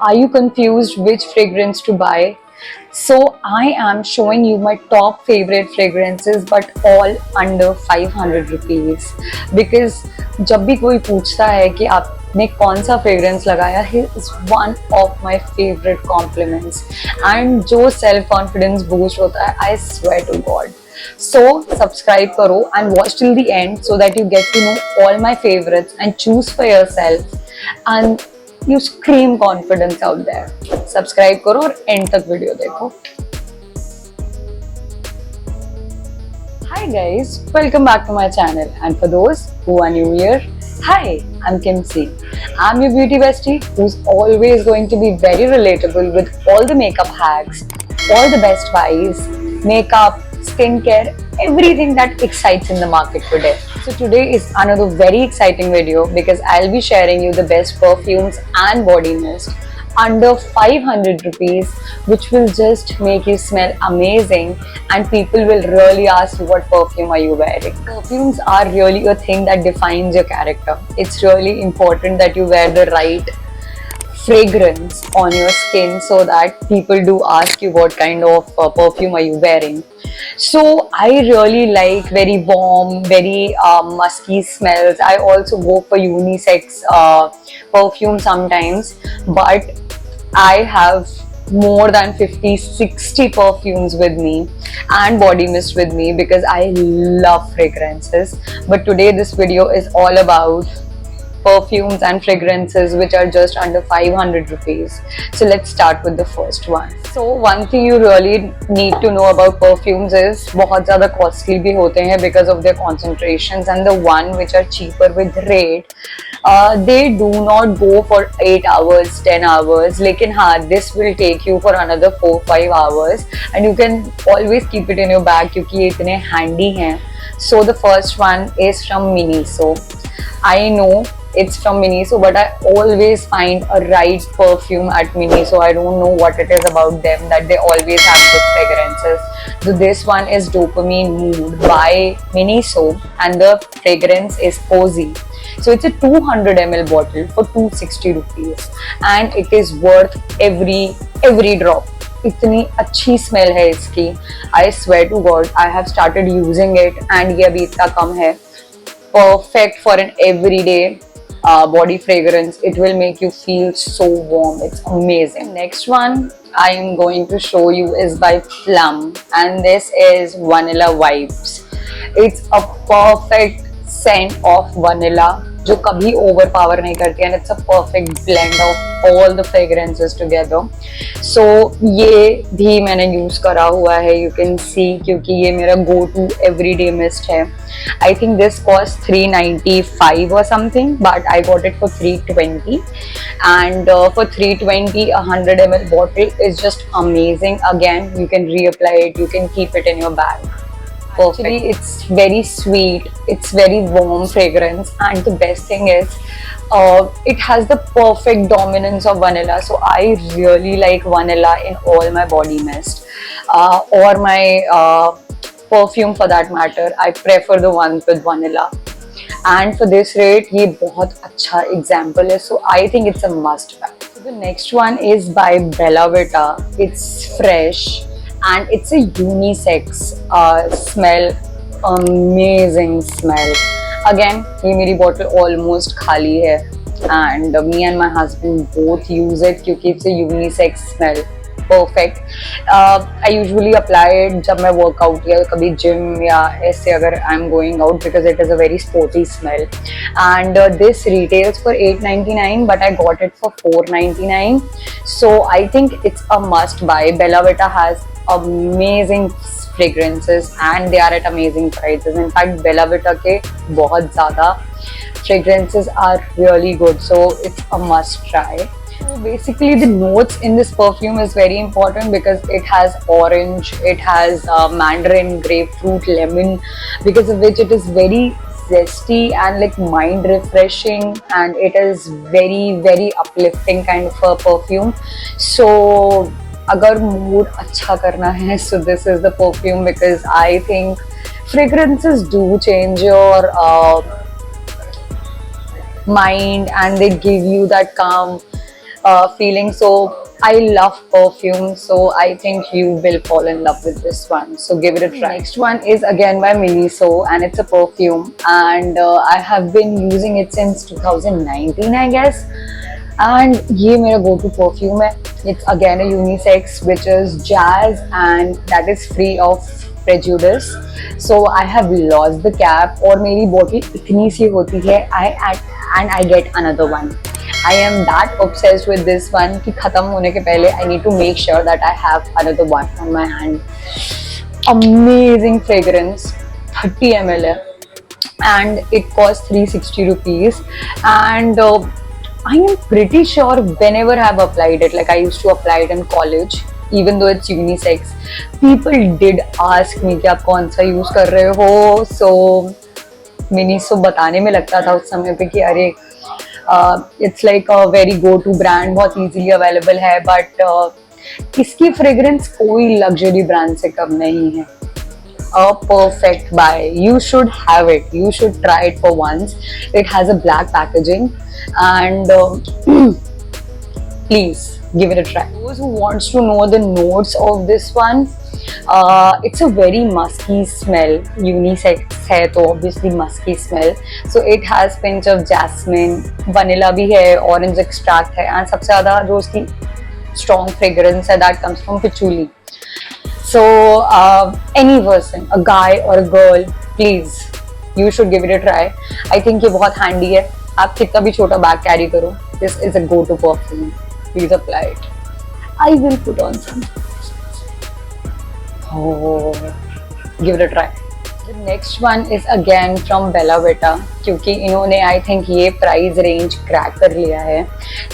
are you confused which fragrance to buy? So I am showing you my top favorite fragrances, but all under 500 rupees. Because जब भी कोई पूछता है कि आपने कौन सा फ्रेग्रेंस लगाया है, is one of my favorite compliments. And जो self confidence boost होता है, I swear to God. So subscribe करो and watch till the end so that you get to know all my favorites and choose for yourself. And you scream confidence out there. Subscribe करो और end तक video देखो. Hi guys, welcome back to my channel. And for those who are new here, hi, I'm Kim C. I'm your beauty bestie who's always going to be very relatable with all the makeup hacks, all the best buys, makeup, skincare, everything that excites in the market today. So today is another very exciting video because I'll be sharing you the best perfumes and body mist under 500 rupees, which will just make you smell amazing, and people will really ask you what perfume are you wearing. Perfumes are really a thing that defines your character. It's really important that you wear the right fragrance on your skin so that people do ask you what kind of perfume are you wearing. So I really like very warm, very musky smells. I also go for unisex perfume sometimes, but I have more than 50-60 perfumes with me and body mist with me because I love fragrances. But today this video is all about perfumes and fragrances which are just under 500 rupees. So let's start with the first one. So one thing you really need to know about perfumes is बहुत ज़्यादा costly भी होते हैं because of their concentrations, and the one which are cheaper with rate, they do not go for 8 hours, 10 hours. लेकिन हाँ, this will take you for another 4-5 hours and you can always keep it in your bag क्योंकि ये इतने handy हैं. So the first one is from Miniso. I know it's from Miniso, but I always find a right perfume at Miniso. I don't know what it is about them that they always have good fragrances. So this one is Dopamine Mood by Miniso, and the fragrance is Cozy. So it's a 200 ml bottle for 260 rupees, and it is worth every drop. इतनी अच्छी smell है इसकी. I swear to God, I have started using it and ये अभी इतना कम है. Perfect for an everyday body fragrance. It will make you feel so warm. It's amazing. Next one I am going to show you is by Plum, and this is Vanilla Vibes. It's a perfect scent of vanilla जो कभी overpower नहीं करती, and it's a perfect blend of all the fragrances together. So ये भी मैंने use करा हुआ है, you can see, क्योंकि ये मेरा go to everyday mist है. I think this cost 395 or something, but I got it for 320, and for 320 a 100 ml bottle is just amazing. Again, you can reapply it, you can keep it in your bag. Actually, it's very sweet, it's very warm fragrance, and the best thing is it has the perfect dominance of vanilla. So I really like vanilla in all my body mist or my perfume for that matter. I prefer the ones with vanilla, and for this rate ये बहुत अच्छा example है. So I think it's a must buy. So the next one is by Bella Vita. It's fresh and it's a unisex smell, amazing smell. Again, ये मेरी bottle almost खाली है, and me and my husband both use it क्योंकि it's a unisex smell. Perfect. I usually apply it जब मैं workout या कभी gym या ऐसे अगर I'm going out because it is a very sporty smell. And this retails for 899, but I got it for 499. So I think it's a must buy. Bella Vita has amazing fragrances and they are at amazing prices. In fact, Bella Vita के बहुत ज़्यादा fragrances are really good, so it's a must try. So basically the notes in this perfume is very important because it has orange, it has mandarin, grapefruit, lemon, because of which it is very zesty and like mind refreshing, and it is very uplifting kind of a perfume. So अगर mood अच्छा करना है, so this is the perfume, because I think fragrances do change your mind and they give you that calm feeling. So I love perfume, so I think you will fall in love with this one. So give it a try. Next one is again by Miniso, and it's a perfume, and I have been using it since 2019, I guess. And ये मेरा go-to perfume है. It's again a unisex, which is Jazz, and that is free of prejudice. So I have lost the cap, और मेरी bottle इतनी सी होती है. I get another one. I am that obsessed with this one कि खत्म होने के पहले I need to make sure that I have another one on my hand. Amazing fragrance, 30 ml है, and it costs 360 rupees. And I am pretty sure whenever I have applied it, like I used to apply it in college, even though it's unisex, people did ask me कि आप कौन सा use कर रहे हो. So Miniso बताने में लगता था उस समय पे कि अरे it's like a very go to brand, बहुत इजीली अवेलेबल है, बट इसकी फ्रेग्रेंस कोई लग्जरी ब्रांड से कम नहीं है. A perfect buy. You should have it. You should try it for once. It has a black packaging, and please give it a try. Those who wants to know the notes of this one, it's a very musky smell. Unisex है तो obviously musky smell. So it has pinch of jasmine, vanilla भी है, orange extract है, and सबसे ज़्यादा जो उसकी strong fragrance है that comes from patchouli. So any person, a guy or a girl, please, you should give it a try. I think ये बहुत handy है. आप कितना भी छोटा बैग कैरी करो, this is a go-to perfume. Please apply it. I will put on some. Oh, give it a try. The next one is again from Bella Vita, क्योंकि इन्होंने I think ये price range crack कर लिया है.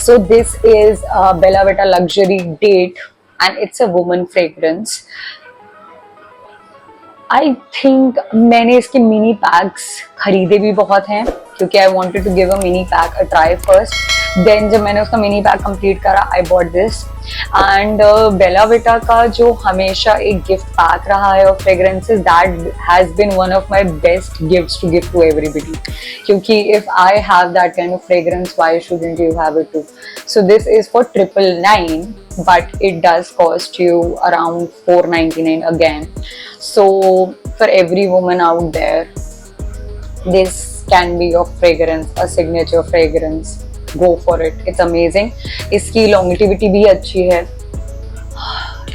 So this is Bella Vita Luxury Date, and it's a woman fragrance. I think मैंने इसके mini PACS खरीदे भी बहुत हैं, क्योंकि I wanted to give a mini pack a try first. Then जब मैंने उसका मिनी पैक कंप्लीट करा, I bought this. And Bella Vita का जो हमेशा एक गिफ्ट पैक रहा है और fragrances, that has been one of my best gifts to give to everybody. क्योंकि if I have that kind of fragrance, why shouldn't you have it too? So this is for 999, but it does cost you around 499 again. So for every woman out there, this can be your fragrance, a signature fragrance. Go for it. It's amazing. इसकी longevity भी अच्छी है.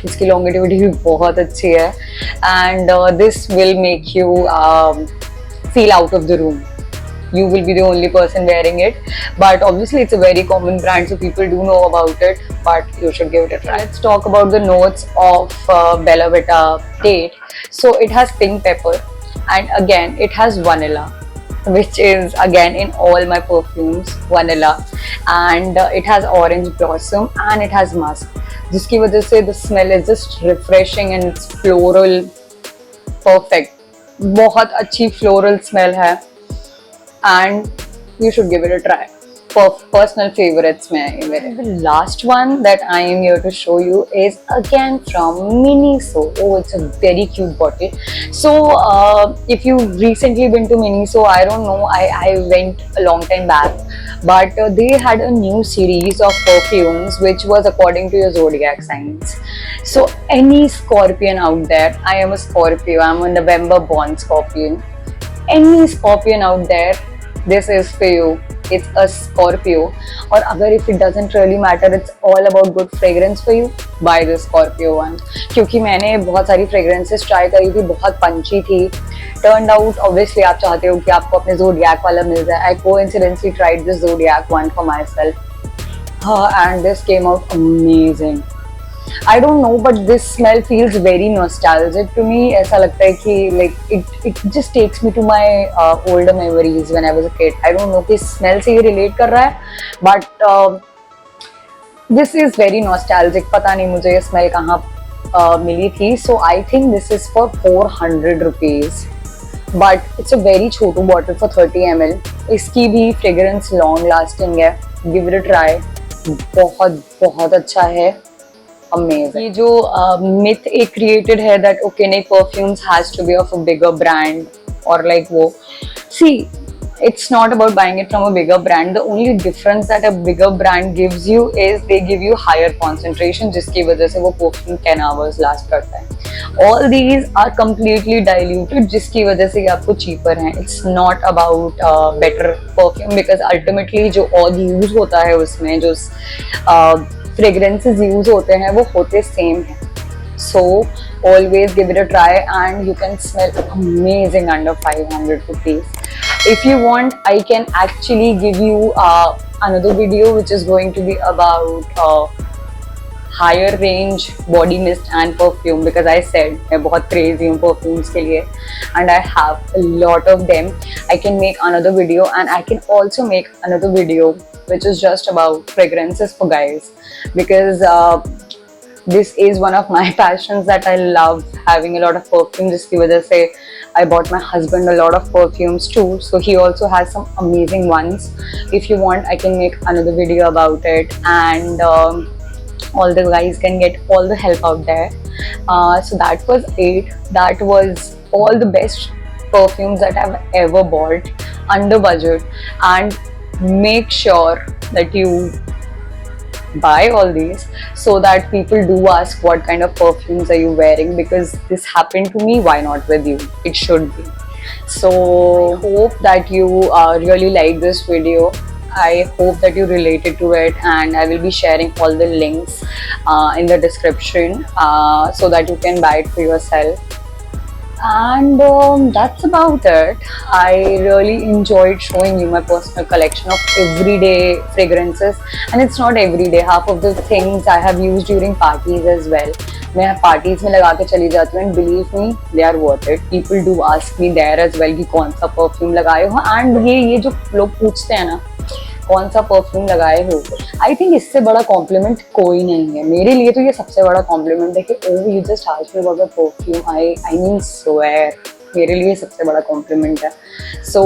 इसकी longevity भी बहुत अच्छी है. And this will make you feel out of the room. You will be the only person wearing it. But obviously it's a very common brand, so people do know about it. But you should give it a try. Let's talk about the notes of Bella Vita Date. So it has pink pepper, and again it has vanilla, which is again in all my perfumes, vanilla, and it has orange blossom, and it has musk, जिसकी वजह से the smell is just refreshing and it's floral, perfect. बहुत अच्छी floral smell है, and you should give it a try. Personal favorites में है मेरे. The last one that I am here to show you is again from Miniso. Oh, it's a very cute bottle. So if you recently been to Miniso, I don't know, I went a long time back, but they had a new series of perfumes which was according to your zodiac signs. So any Scorpion out there, I am a Scorpio, I'm a November born Scorpion. Any Scorpion out there, this is for you. It's a Scorpio. और अगर if it doesn't really matter, it's all about good fragrance for you, buy the Scorpio one. क्योंकि मैंने बहुत सारी fragrances try करी थी, बहुत punchy थी. Turned out, obviously आप चाहते हो कि आपको अपने Zodiac वाला मिल जाए. I coincidentally tried this Zodiac one for myself, and this came out amazing. I don't know, but this smell feels very nostalgic to me. ऐसा लगता है कि like it just takes me to my older memories when I was a kid. I don't know कि smell से ये relate कर रहा है, but this is very nostalgic. पता नहीं मुझे ये smell कहाँ मिली थी. So I think this is for 400 rupees. But it's a very Chhotu bottle for 30 ml. इसकी भी fragrance long lasting है. Give it a try. बहुत बहुत अच्छा है. Amazing. ये जो myth एक created है that okay नहीं, perfumes has to be of a bigger brand or like वो, see, it's not about buying it from a bigger brand. The only difference that a bigger brand gives you is they give you higher concentration, जिसकी वजह से वो perfume 10 hours last करता है. All these are completely diluted, जिसकी वजह से ये आपको cheaper हैं. It's not about better perfume because ultimately जो oil use होता है उसमें जो fragrances use होते हैं वो होते same हैं. So always give it a try and you can smell amazing under 500 rupees. If you want, I can actually give you another video which is going to be about higher range body mist and perfume, because I said मैं बहुत crazy हूँ perfumes के लिए and I have a lot of them. I can make another video and I can also make another video which is just about fragrances for guys, because this is one of my passions that I love having a lot of perfume. जिसकी वजह से I bought my husband a lot of perfumes too, so he also has some amazing ones. If you want, I can make another video about it, and all the guys can get all the help out there. So that was it. That was all the best perfumes that I've ever bought under budget, and make sure that you buy all these so that people do ask what kind of perfumes are you wearing, because this happened to me, why not with you? It should be. So hope that you really like this video. I hope that you related to it, and I will be sharing all the links in the description so that you can buy it for yourself. And that's about it. I really enjoyed showing you my personal collection of everyday fragrances, and it's not everyday. Half of the things I have used during parties as well. मैं parties में लगा के चली जाती हूँ, and believe me, they are worth it. People do ask me there as well कि कौन सा perfume लगाए हो, and ये जो लोग पूछते हैं ना कौन सा परफ्यूम लगाए हो, आई थिंक इससे बड़ा कॉम्प्लीमेंट कोई नहीं है. मेरे लिए तो ये सबसे बड़ा कॉम्प्लीमेंट है कि oh you just asked me about perfume. I mean swear, मेरे लिए सबसे बड़ा कॉम्प्लीमेंट है. So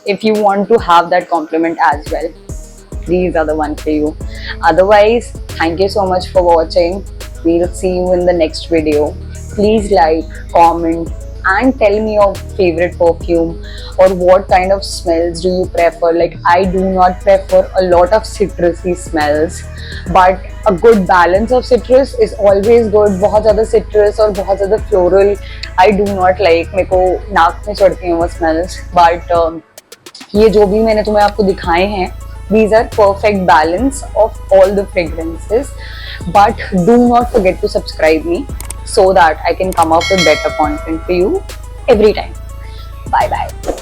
if you want to have that compliment as well, these are the one for you. Otherwise, thank you so much for watching. We'll see you in the next video. Please like, comment, and tell me your favorite perfume or what kind of smells do you prefer. Like, I do not prefer a lot of citrusy smells, but a good balance of citrus is always good. बहुत ज़्यादा citrus और बहुत ज़्यादा floral I do not like. मेरे को नाक में चढ़ती हैं वो smells. But ये जो भी मैंने तुम्हें आपको दिखाए हैं, these are perfect balance of all the fragrances. But do not forget to subscribe me so that I can come up with better content for you every time. Bye bye.